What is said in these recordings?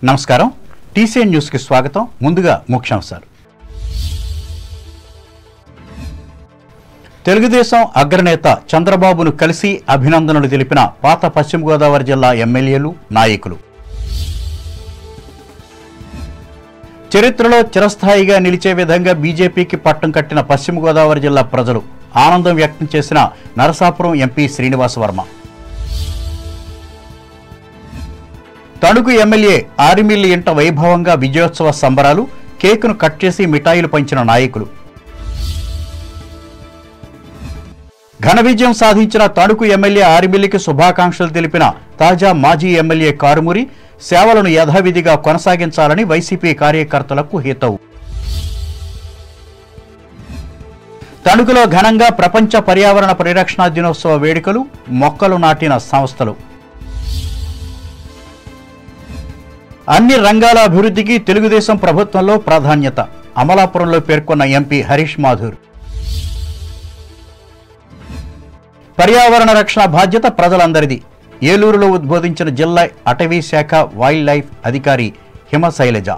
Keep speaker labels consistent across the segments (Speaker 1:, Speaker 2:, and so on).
Speaker 1: నమస్కారం TCN news కి స్వాగతం. ముందుగా ముఖ్యాంశాలు. తెలుగుదేశం అగ్రనేత చంద్రబాబును కలిసి అభినందనలు తెలిపిన పాత పశ్చిమ గోదావరి జిల్లా ఎమ్మెల్యేలు, నాయకులు. చరిత్రలో చిరస్థాయిగా నిలిచే విధంగా బీజేపీకి పట్టం కట్టిన పశ్చిమ గోదావరి జిల్లా ప్రజలు ఆనందం వ్యక్తం చేసిన నరసాపురం ఎంపీ శ్రీనివాస్ వర్మ. తణుకు ఎమ్మెల్యే ఆరిమిల్లి ఇంట వైభవంగా విజయోత్సవ సంబరాలు, కేకును కట్ చేసి మిఠాయిలు పంచిన నాయకులు. ఘన విజయం సాధించిన తణుకు ఎమ్మెల్యే ఆరిమిల్లికి శుభాకాంక్షలు తెలిపిన తాజా మాజీ ఎమ్మెల్యే కారుమూరి సేవలను యథావిధిగా కొనసాగించాలని వైసీపీ కార్యకర్తలకు హితవు. తణుకులో ఘనంగా ప్రపంచ పర్యావరణ పరిరక్షణ దినోత్సవ వేడుకలు, మొక్కలు నాటిన సంస్థలు. అన్ని రంగాల అభివృద్ధికి తెలుగుదేశం ప్రభుత్వంలో ప్రాధాన్యత అమలాపురంలో పేర్కొన్న ఎంపీ హరీష్ మాథూర్. పర్యావరణ రక్షణ బాధ్యత ప్రజలందరిది ఏలూరులో ఉద్బోధించిన జిల్లా అటవీ శాఖ వైల్డ్ లైఫ్ అధికారి హిమశైలజ.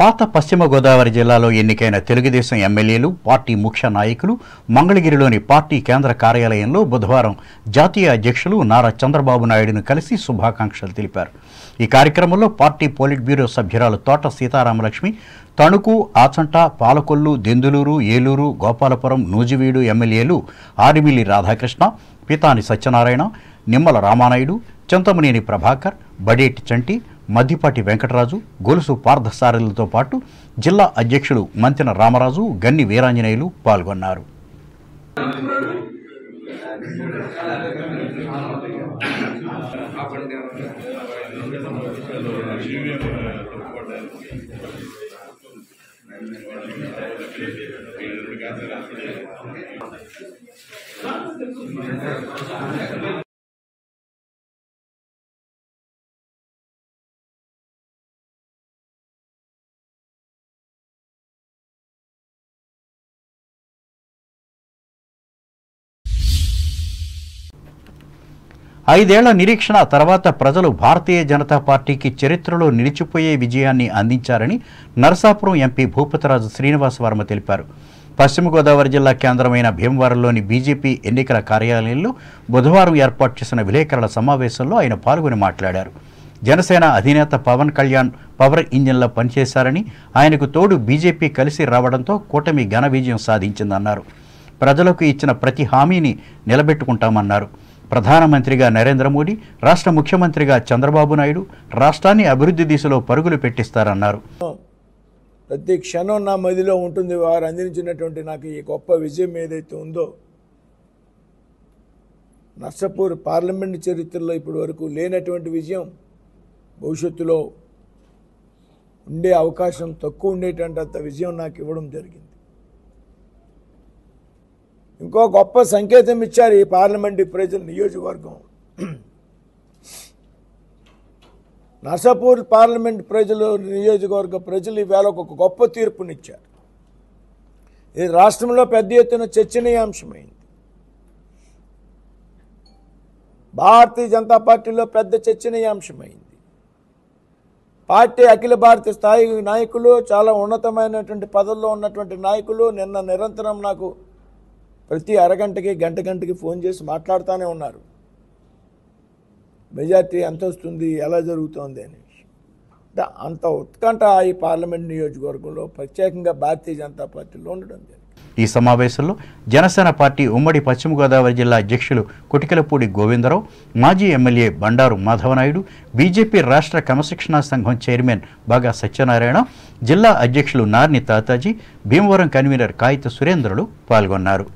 Speaker 1: పాత పశ్చిమ గోదావరి జిల్లాలో ఎన్నికైన తెలుగుదేశం ఎమ్మెల్యేలు, పార్టీ ముఖ్య నాయకులు మంగళగిరిలోని పార్టీ కేంద్ర కార్యాలయంలో బుధవారం జాతీయ అధ్యక్షులు నారా చంద్రబాబు నాయుడును కలిసి శుభాకాంక్షలు తెలిపారు. ఈ కార్యక్రమంలో పార్టీ పోలిట్ బ్యూరో సభ్యురాలు తోట సీతారామలక్ష్మి, తణుకు, ఆచంట, పాలకొల్లు, దెందులూరు, ఏలూరు, గోపాలపురం, నూజివీడు ఎమ్మెల్యేలు ఆరిమిల్లి రాధాకృష్ణ, పితాని సత్యనారాయణ, నిమ్మల రామానాయుడు, చింతమనేని ప్రభాకర్, బడేటి చంటి, మద్దిపాటి వెంకటరాజు, గొలుసు పార్థసారథులతో పాటు జిల్లా అధ్యక్షులు మంతెన రామరాజు, గన్ని వీరాంజనేయులు పాల్గొన్నారు. ఐదేళ్ల నిరీక్షణ తర్వాత ప్రజలు భారతీయ జనతా పార్టీకి చరిత్రలో నిలిచిపోయే విజయాన్ని అందించారని నరసాపురం ఎంపీ భూపతిరాజు శ్రీనివాస్ వర్మ తెలిపారు. పశ్చిమ గోదావరి జిల్లా కేంద్రమైన భీమవరంలోని బీజేపీ ఎన్నికల కార్యాలయంలో బుధవారం ఏర్పాటు చేసిన విలేకరుల సమావేశంలో ఆయన పాల్గొని మాట్లాడారు. జనసేన అధినేత పవన్ కళ్యాణ్ పవర్ ఇంజిన్లా పనిచేశారని, ఆయనకు తోడు బీజేపీ కలిసి రావడంతో కూటమి ఘన విజయం సాధించిందన్నారు. ప్రజలకు ఇచ్చిన ప్రతి హామీని నిలబెట్టుకుంటామన్నారు. ప్రధానమంత్రిగా నరేంద్ర మోడీ, రాష్ట్ర ముఖ్యమంత్రిగా చంద్రబాబు నాయుడు రాష్ట్రాన్ని అభివృద్ధి దిశలో పరుగులు పెట్టిస్తారన్నారు.
Speaker 2: ప్రతి క్షణం నా మదిలో ఉంటుంది. వారు అందించినటువంటి నాకు ఈ గొప్ప విజయం ఏదైతే ఉందో, నర్సాపూర్ పార్లమెంట్ చరిత్రలో ఇప్పటి వరకు లేనటువంటి విజయం, భవిష్యత్తులో ఉండే అవకాశం తక్కువ ఉండేటువంటి అంత విజయం నాకు ఇవ్వడం జరిగింది. ఇంకో గొప్ప సంకేతం ఇచ్చారు ఈ పార్లమెంటు ప్రజలు. నియోజకవర్గం నర్సాపూర్ పార్లమెంట్ ప్రజలు, నియోజకవర్గ ప్రజలు ఈవేళ ఒక గొప్ప తీర్పునిచ్చారు. ఇది రాష్ట్రంలో పెద్ద ఎత్తున చర్చనీయాంశమైంది. భారతీయ జనతా పార్టీలో పెద్ద చర్చనీయాంశమైంది. పార్టీ అఖిల భారత స్థాయి నాయకులు, చాలా ఉన్నతమైనటువంటి పదవుల్లో ఉన్నటువంటి నాయకులు నిన్న నిరంతరం నాకు ప్రతి అరగంటకి గంటకి ఫోన్ చేసి మాట్లాడుతూనే ఉన్నారు. మెజార్టీ ఎంత వస్తుంది, ఎలా జరుగుతోంది అని. అంత ఉత్కంఠ ఈ పార్లమెంట్ నియోజకవర్గంలో, ప్రత్యేకంగా భారతీయ జనతా పార్టీలో ఉండడం జరిగింది.
Speaker 1: ఈ సమావేశంలో జనసేన పార్టీ ఉమ్మడి పశ్చిమ గోదావరి జిల్లా అధ్యక్షులు కుటికలపూడి గోవిందరావు, మాజీ ఎమ్మెల్యే బండారు మాధవనాయుడు, బీజేపీ రాష్ట్ర క్రమశిక్షణా సంఘం చైర్మన్ బాగా సత్యనారాయణ, జిల్లా అధ్యక్షులు నార్ని తాతాజీ, భీమవరం కన్వీనర్ కాయిత సురేంద్రులు పాల్గొన్నారు.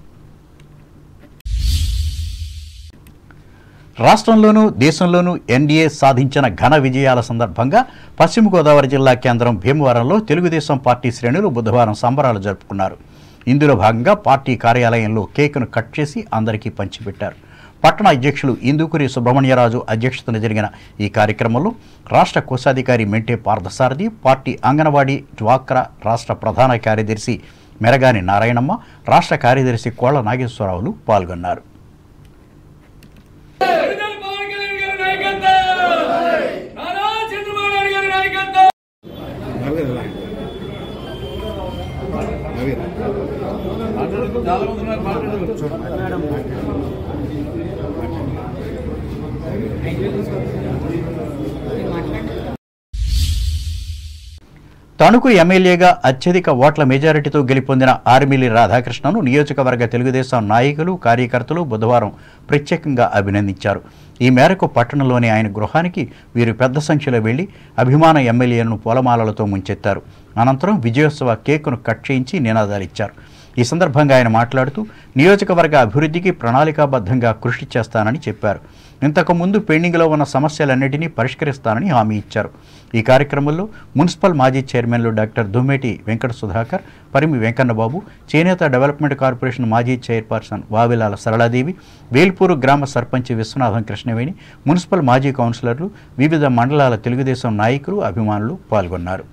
Speaker 1: రాష్ట్రంలోనూ దేశంలోనూ ఎన్డీఏ సాధించిన ఘన విజయాల సందర్భంగా పశ్చిమ గోదావరి జిల్లా కేంద్రం భీమవరంలో తెలుగుదేశం పార్టీ శ్రేణులు బుధవారం సంబరాలు జరుపుకున్నారు. ఇందులో భాగంగా పార్టీ కార్యాలయంలో కేకును కట్ చేసి అందరికీ పంచిపెట్టారు. పట్టణ అధ్యక్షులు ఇందుకూరి సుబ్రహ్మణ్యరాజు అధ్యక్షతన జరిగిన ఈ కార్యక్రమంలో రాష్ట్ర కోశాధికారి మెంటే పార్థసారథి, పార్టీ అంగన్వాడీ డ్వాక్రా రాష్ట్ర ప్రధాన కార్యదర్శి మెరగాని నారాయణమ్మ, రాష్ట్ర కార్యదర్శి కోళ్ల నాగేశ్వరరావులు పాల్గొన్నారు.
Speaker 3: నారా
Speaker 1: తణుకు ఎమ్మెల్యేగా అత్యధిక ఓట్ల మెజారిటీతో గెలుపొందిన ఆర్మిల్లి రాధాకృష్ణను నియోజకవర్గ తెలుగుదేశం నాయకులు కార్యకర్తలు బుధవారం ప్రత్యేకంగా అభినందించారు. ఈ మేరకు పట్టణంలోని ఆయన గృహానికి వీరు పెద్ద సంఖ్యలో వెళ్లి అభిమాన ఎమ్మెల్యేలను పూలమాలలతో ముంచెత్తారు. అనంతరం విజయోత్సవ కేకును కట్ చేయించి నినాదాలిచ్చారు. ఈ సందర్భంగా ఆయన మాట్లాడుతూ నియోజకవర్గ అభివృద్ధికి ప్రణాళికాబద్ధంగా కృషి చేస్తానని చెప్పారు. ఇంతకుముందు పెండింగ్లో ఉన్న సమస్యలన్నింటినీ పరిష్కరిస్తానని హామీ ఇచ్చారు. ఈ కార్యక్రమంలో మున్సిపల్ మాజీ చైర్మన్లు డాక్టర్ దుమ్మేటి వెంకట సుధాకర్, పరిమి వెంకన్నబాబు, చేనేత డెవలప్మెంట్ కార్పొరేషన్ మాజీ చైర్పర్సన్ వావిలాల సరళాదేవి, వేల్పూరు గ్రామ సర్పంచ్ విశ్వనాథం కృష్ణవేణి, మున్సిపల్ మాజీ కౌన్సిలర్లు, వివిధ మండలాల తెలుగుదేశం నాయకులు, అభిమానులు పాల్గొన్నారు.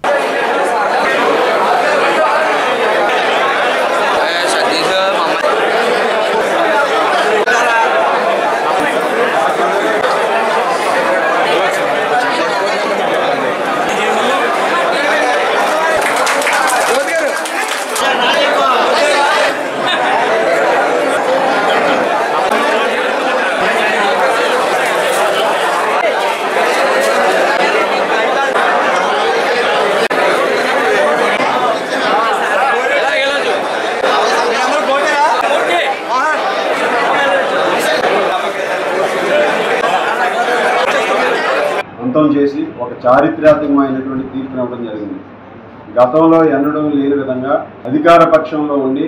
Speaker 3: చేసి ఒక చారిత్రాత్మకమైనటువంటి తీర్పునివ్వడం జరిగింది. గతంలో ఎన్నడూ లేని విధంగా అధికార పక్షంలో ఉండి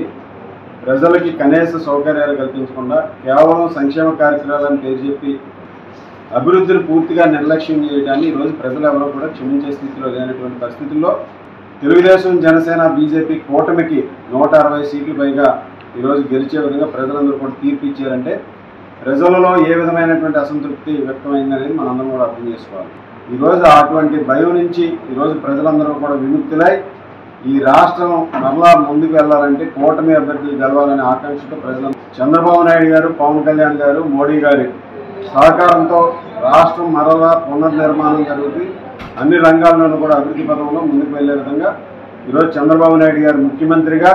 Speaker 3: ప్రజలకి కనీస సౌకర్యాలు కల్పించకుండా కేవలం సంక్షేమ కార్యక్రమాలను పేరు చెప్పి అభివృద్ధిని పూర్తిగా నిర్లక్ష్యం చేయడాన్ని ఈరోజు ప్రజలు ఎవరో కూడా క్షమించే స్థితిలో లేనటువంటి పరిస్థితుల్లో తెలుగుదేశం, జనసేన, బీజేపీ కూటమికి 160 సీట్లు పైగా ఈరోజు గెలిచే విధంగా ప్రజలందరూ కూడా తీర్పు ఇచ్చారంటే ప్రజలలో ఏ విధమైనటువంటి అసంతృప్తి వ్యక్తమైందనేది మనందరం కూడా అర్థం చేసుకోవాలి. ఈరోజు అటువంటి భయం నుంచి ఈరోజు ప్రజలందరూ కూడా విముక్తులై ఈ రాష్ట్రం మరలా ముందుకు వెళ్ళాలంటే కూటమి అభ్యర్థులు గెలవాలనే ఆకాంక్షతో ప్రజలు చంద్రబాబు నాయుడు గారు, పవన్ కళ్యాణ్ గారు, మోడీ గారి సహకారంతో రాష్ట్రం మరలా పునర్నిర్మాణం జరుగుతుంది. అన్ని రంగాల్లోనూ కూడా అభివృద్ధి పథంలో ముందుకు వెళ్లే విధంగా ఈరోజు చంద్రబాబు నాయుడు గారు ముఖ్యమంత్రిగా,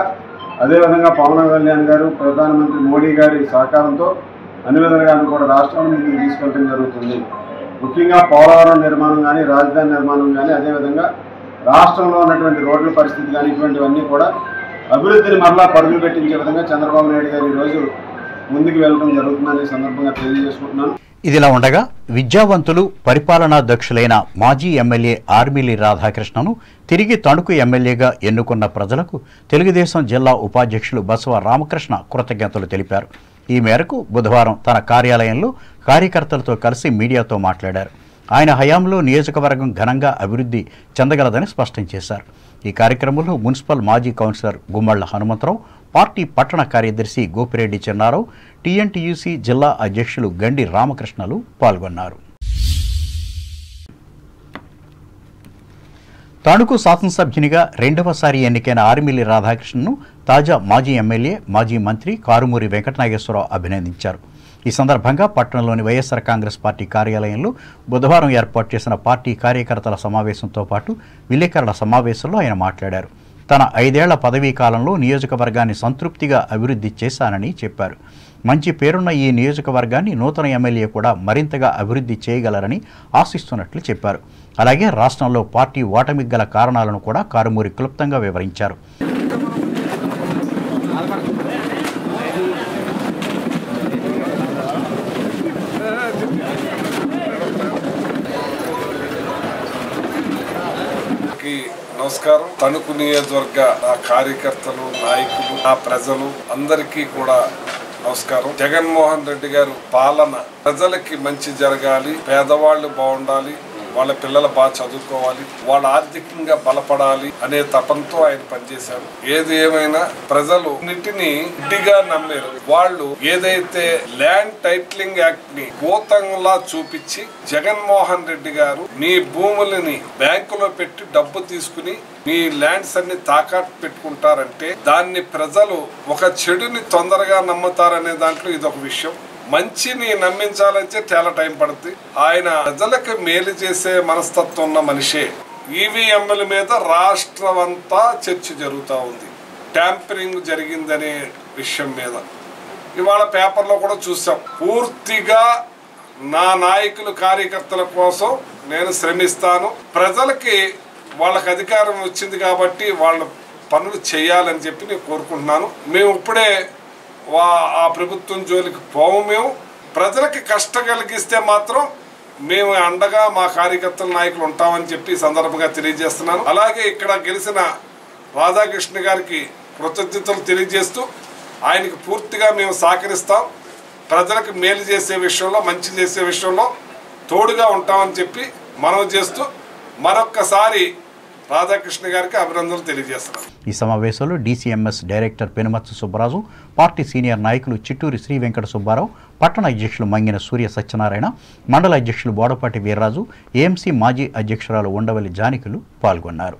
Speaker 3: అదేవిధంగా పవన్ కళ్యాణ్ గారు ప్రధానమంత్రి మోడీ గారి సహకారంతో అన్ని విధాలుగాను కూడా రాష్ట్రాన్ని ముందుకు తీసుకెళ్ళడం జరుగుతుంది. ముఖ్యంగా పోలవరం నిర్మాణం కానీ, రాజధాని నిర్మాణం కానీ, అదేవిధంగా రాష్ట్రంలో ఉన్నటువంటి రోడ్ల పరిస్థితి కానీ ఇటువంటివన్నీ కూడా అభివృద్ధిని మరలా పరుగులు పెట్టించే విధంగా చంద్రబాబు నాయుడు గారు ఈరోజు ముందుకు వెళ్ళడం జరుగుతుందని సందర్భంగా తెలియజేసుకుంటున్నాను.
Speaker 1: ఇదిలా ఉండగా విద్యావంతులు, పరిపాలనా దక్షులైన మాజీ ఎమ్మెల్యే ఆర్మిల్లి రాధాకృష్ణను తిరిగి తణుకు ఎమ్మెల్యేగా ఎన్నుకున్న ప్రజలకు తెలుగుదేశం జిల్లా ఉపాధ్యక్షులు బసవ రామకృష్ణ కృతజ్ఞతలు తెలిపారు. ఈ మేరకు బుధవారం తన కార్యాలయంలో కార్యకర్తలతో కలిసి మీడియాతో మాట్లాడారు. ఆయన హయాంలో నియోజకవర్గం ఘనంగా అభివృద్ధి చెందగలదని స్పష్టం చేశారు. ఈ కార్యక్రమంలో మున్సిపల్ మాజీ కౌన్సిలర్ గుమ్మళ్ల హనుమంతరావు, పార్టీ పట్టణ కార్యదర్శి గోపిరెడ్డి చిన్నారావు, టీఎన్టీయూసీ జిల్లా అధ్యక్షులు గండి రామకృష్ణలు పాల్గొన్నారు. తణుకు శాసనసభ్యునిగా రెండవసారి ఎన్నికైన ఆర్మిల్లి రాధాకృష్ణను తాజా మాజీ ఎమ్మెల్యే, మాజీ మంత్రి కారుమూరి వెంకటనాగేశ్వరరావు అభినందించారు. ఈ సందర్భంగా పట్టణంలోని వైఎస్ఆర్ కాంగ్రెస్ పార్టీ కార్యాలయంలో బుధవారం ఏర్పాటు చేసిన పార్టీ కార్యకర్తల సమావేశంతో పాటు విలేకరుల సమావేశంలో ఆయన మాట్లాడారు. తన 5 ఏళ్ల పదవీ కాలంలో నియోజకవర్గాన్ని సంతృప్తిగా అభివృద్ధి చేశానని చెప్పారు. మంచి పేరున్న ఈ నియోజకవర్గాన్ని నూతన ఎమ్మెల్యే కూడా మరింతగా అభివృద్ధి చేయగలరని ఆశిస్తున్నట్లు చెప్పారు. అలాగే రాష్ట్రంలో పార్టీ ఓటమికి గల కారణాలను కూడా కారుమూరి క్లుప్తంగా వివరించారు.
Speaker 4: నమస్కారం. తణుకు నియోజకవర్గ నా కార్యకర్తలు, నాయకులు, నా ప్రజలు అందరికీ కూడా నమస్కారం. జగన్మోహన్ రెడ్డి గారు పాలన ప్రజలకి మంచి జరగాలి, పేదవాళ్ళు బాగుండాలి, వాళ్ళ పిల్లలు బాగా చదువుకోవాలి, వాళ్ళు ఆర్థికంగా బలపడాలి అనే తపంతో ఆయన పనిచేశారు. ఏది ఏమైనా ప్రజలు అన్నిటినీ గుడ్డిగా నమ్మారు. వాళ్ళు ఏదైతే ల్యాండ్ టైటిలింగ్ యాక్ట్ ని భూతంలా చూపించి జగన్మోహన్ రెడ్డి గారు మీ భూములని బ్యాంకులో పెట్టి డబ్బు తీసుకుని మీ ల్యాండ్స్ అన్ని తాకట్టు పెట్టుకుంటారంటే దాన్ని ప్రజలు ఒక చెడుని తొందరగా నమ్ముతారనే దాంట్లో ఇదొక విషయం. మంచిని నమ్మించాలంటే చాలా టైం పడుతుంది. ఆయన ప్రజలకు మేలు చేసే మనస్తత్వం ఉన్న మనిషే. ఈవీఎంల మీద రాష్ట్రం అంతా చర్చ జరుగుతూ ఉంది. ట్యాంపరింగ్ జరిగిందనే విషయం మీద ఇవాళ పేపర్లో కూడా చూసాం. పూర్తిగా నా నాయకులు, కార్యకర్తల కోసం నేను శ్రమిస్తాను, ప్రజలకి వాళ్ళకి అధికారం వచ్చింది కాబట్టి వాళ్ళ పనులు చేయాలని చెప్పి నేను కోరుకుంటున్నాను. మేము ఇప్పుడే ఆ ప్రభుత్వం జోలికి పోము. మేము ప్రజలకి కష్టం కలిగిస్తే మాత్రం మేము అండగా మా కార్యకర్తల నాయకులు ఉంటామని చెప్పి ఈ సందర్భంగా తెలియజేస్తున్నాను. అలాగే ఇక్కడ గెలిచిన రాధాకృష్ణ గారికి కృతజ్ఞతలు తెలియజేస్తూ ఆయనకు పూర్తిగా మేము సహకరిస్తాం. ప్రజలకు మేలు చేసే విషయంలో, మంచి చేసే విషయంలో తోడుగా ఉంటామని చెప్పి మనవి చేస్తూ మరొక్కసారి రాధాకృష్ణ గారికి అభినందనలు తెలియజేస్తున్నాం.
Speaker 1: ఈ సమావేశంలో DCMS director Penumatsa Subbaraju, party senior నాయకులు చిట్టూరి శ్రీ వెంకట సుబ్బారావు, పట్టణ అధ్యక్షులు మంగిన సూర్య సత్యనారాయణ, మండల అధ్యక్షులు బోడపాటి వీర్రాజు, ఏఎంసీ మాజీ అధ్యక్షురాలు ఉండవల్లి జానికులు పాల్గొన్నారు.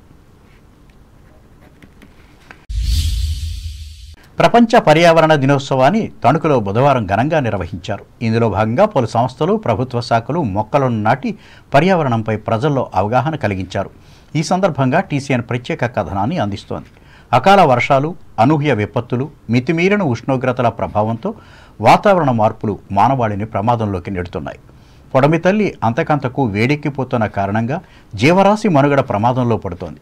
Speaker 1: ప్రపంచ పర్యావరణ దినోత్సవాన్ని తణుకులో బుధవారం ఘనంగా నిర్వహించారు. ఇందులో భాగంగా పలు సంస్థలు, ప్రభుత్వ శాఖలు మొక్కలను నాటి పర్యావరణంపై ప్రజల్లో అవగాహన కలిగించారు. ఈ సందర్భంగా టీసీఎన్ ప్రత్యేక కథనాన్ని అందిస్తోంది. అకాల వర్షాలు, అనూహ్య విపత్తులు, మితిమీరిన ఉష్ణోగ్రతల ప్రభావంతో వాతావరణ మార్పులు మానవాళిని ప్రమాదంలోకి నెడుతున్నాయి. పొడమి తల్లి అంతకంతకు వేడెక్కిపోతున్న కారణంగా జీవరాశి మనుగడ ప్రమాదంలో పడుతోంది.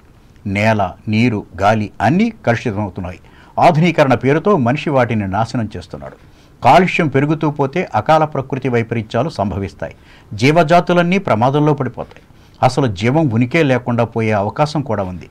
Speaker 1: నేల, నీరు, గాలి అన్నీ కలుషితమవుతున్నాయి. ఆధునీకరణ పేరుతో మనిషి వాటిని నాశనం చేస్తున్నాడు. కాలుష్యం పెరుగుతూ పోతే అకాల ప్రకృతి వైపరీత్యాలు సంభవిస్తాయి. జీవజాతులన్నీ ప్రమాదంలో పడిపోతాయి. అసలు జీవం ఉనికే లేకుండా పోయే అవకాశం కూడా ఉంది.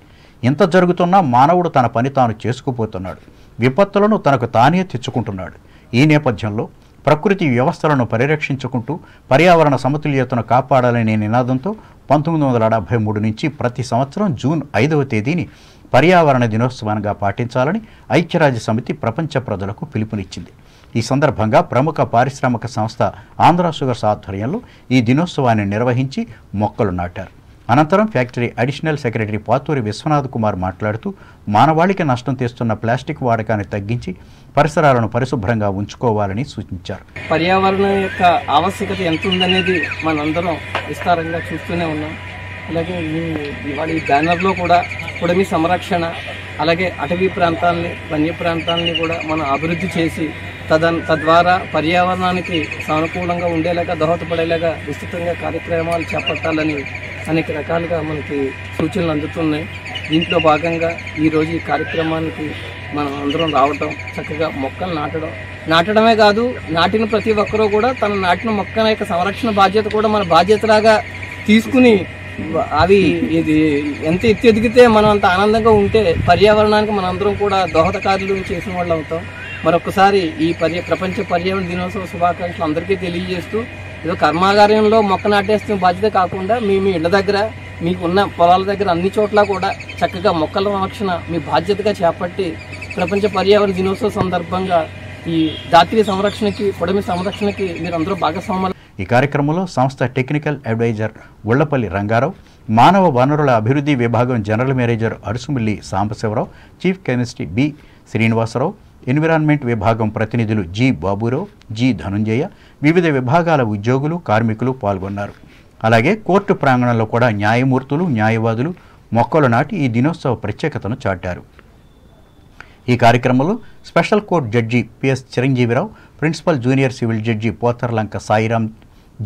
Speaker 1: ఇంత జరుగుతున్నా మానవుడు తన పని తాను చేసుకుపోతున్నాడు. విపత్తులను తనకు తానే తెచ్చుకుంటున్నాడు. ఈ నేపథ్యంలో ప్రకృతి వ్యవస్థలను పరిరక్షించుకుంటూ పర్యావరణ సమతుల్యతను కాపాడాలనే నినాదంతో 1973 నుంచి ప్రతి సంవత్సరం జూన్ 5వ తేదీని పర్యావరణ దినోత్సవంగా పాటించాలని ఐక్యరాజ్య సమితి ప్రపంచ ప్రజలకు పిలుపునిచ్చింది. ఈ సందర్భంగా ప్రముఖ పారిశ్రామిక సంస్థ ఆంధ్ర షుగర్స్ ఆధ్వర్యంలో ఈ దినోత్సవాన్ని నిర్వహించి మొక్కలు నాటారు. అనంతరం factory additional secretary Paturi Vishwanath Kumar మాట్లాడుతూ మానవాళికి నష్టం తెస్తున్న ప్లాస్టిక్ వాడకాన్ని తగ్గించి పరిసరాలను పరిశుభ్రంగా ఉంచుకోవాలని సూచించారు.
Speaker 5: పర్యావరణం యొక్క ఆవశ్యకత ఎంత ఉందనేది మనందరం విస్తారంగా చూస్తూనే ఉన్నాం. అలాగే ఇవాళ ఈ బ్యానర్లో కూడా పొడమి సంరక్షణ, అలాగే అటవీ ప్రాంతాలని, వన్య ప్రాంతాలని కూడా మనం అభివృద్ధి చేసి తద్వారా పర్యావరణానికి సానుకూలంగా ఉండేలాగా, దోహదపడేలాగా విస్తృతంగా కార్యక్రమాలు చేపట్టాలని అనేక రకాలుగా మనకి సూచనలు అందుతున్నాయి. దీంట్లో భాగంగా ఈరోజు ఈ కార్యక్రమానికి మనం అందరం రావటం, చక్కగా మొక్కలు నాటడమే కాదు, నాటిన ప్రతి ఒక్కరూ కూడా తన నాటిన మొక్కల యొక్క సంరక్షణ బాధ్యత కూడా మన బాధ్యతలాగా తీసుకుని అవి ఇది ఎంత ఎదిగితే మనం అంత ఆనందంగా ఉంటే పర్యావరణానికి మనందరం కూడా దోహదకారులు చేసిన వాళ్ళు అవుతాం. మరొకసారి ఈ ప్రపంచ పర్యావరణ దినోత్సవ శుభాకాంక్షలు అందరికీ తెలియజేస్తూ, ఏదో కర్మాగారంలో మొక్క నాటేస్తున్న బాధ్యత కాకుండా మీ ఇళ్ల దగ్గర, మీకున్న పొలాల దగ్గర అన్ని చోట్ల కూడా చక్కగా మొక్కల సంరక్షణ మీ బాధ్యతగా చేపట్టి ప్రపంచ పర్యావరణ దినోత్సవ సందర్భంగా ఈ దాత్రి సంరక్షణకి, పొడమి సంరక్షణకి మీరందరూ భాగస్వాములు.
Speaker 1: ఈ కార్యక్రమంలో సంస్థ టెక్నికల్ అడ్వైజర్ ఉళ్లపల్లి రంగారావు, మానవ వనరుల అభివృద్ధి విభాగం general manager Arusumilli Sambasivarao, chief chemistry B Srinivasarao, environment విభాగం ప్రతినిధులు జి బాబురావు, జి ధనుంజయ, వివిధ విభాగాల ఉద్యోగులు, కార్మికులు పాల్గొన్నారు. అలాగే కోర్టు ప్రాంగణంలో కూడా న్యాయమూర్తులు, న్యాయవాదులు మొక్కలు నాటి ఈ దినోత్సవ ప్రత్యేకతను చాటారు. ఈ కార్యక్రమంలో special court judge PS Chiranjeevirao, principal junior civil judge Potharlanka Sairam,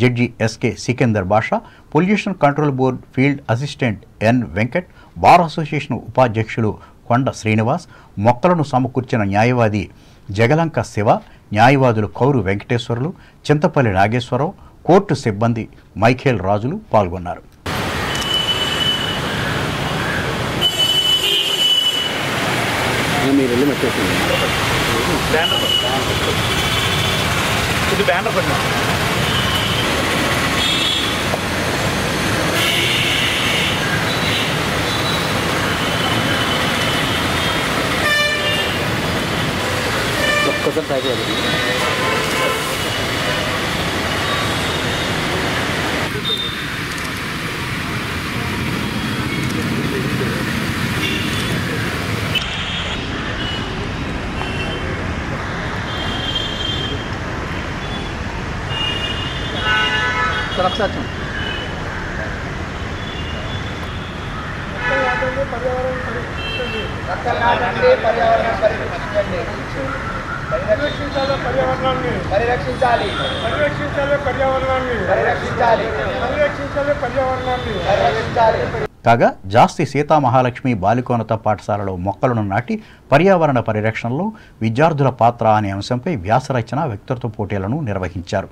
Speaker 1: judge SK Sikandar Basha, pollution control board field assistant N Venkat, bar association ఉపాధ్యక్షులు కొండ శ్రీనివాస్, మొక్కలను సమకూర్చిన న్యాయవాది జగలంక శివ, న్యాయవాదులు కౌరు వెంకటేశ్వర్లు, చింతపల్లి నాగేశ్వరరావు, కోర్టు సిబ్బంది మైఖేల్ రాజులు పాల్గొన్నారు. కాగా జాస్తి సీతామహాలక్ష్మి బాలికోన్నత పాఠశాలలో మొక్కలను నాటి పర్యావరణ పరిరక్షణలో విద్యార్థుల పాత్ర అనే అంశంపై వ్యాసరచన వక్తృత్వ పోటీలను నిర్వహించారు.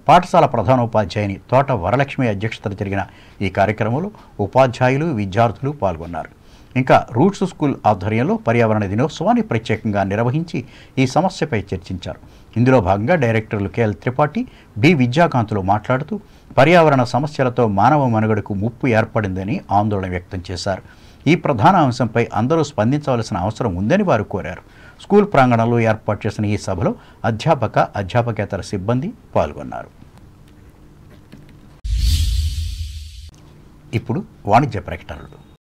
Speaker 1: పాఠశాల ప్రధానోపాధ్యాయుని తోట వరలక్ష్మి అధ్యక్షతన జరిగిన ఈ కార్యక్రమంలో ఉపాధ్యాయులు, విద్యార్థులు పాల్గొన్నారు. ఇంకా రూట్స్ స్కూల్ ఆధ్వర్యంలో పర్యావరణ దినోత్సవాన్ని ప్రత్యేకంగా నిర్వహించి ఈ సమస్యపై చర్చించారు. ఇందులో భాగంగా డైరెక్టర్లు కెఎల్ త్రిపాఠి, బి విద్యాకాంతులు మాట్లాడుతూ పర్యావరణ సమస్యలతో మానవ మనుగడకు ముప్పు ఏర్పడిందని ఆందోళన వ్యక్తం చేశారు. ఈ ప్రధాన అంశంపై అందరూ స్పందించవలసిన అవసరం ఉందని వారు కోరారు. స్కూల్ ప్రాంగణంలో ఏర్పాటు చేసిన ఈ సభలో అధ్యాపక, అధ్యాపకేతర సిబ్బంది పాల్గొన్నారు. ఇప్పుడు వాణిజ్య ప్రకటనలు.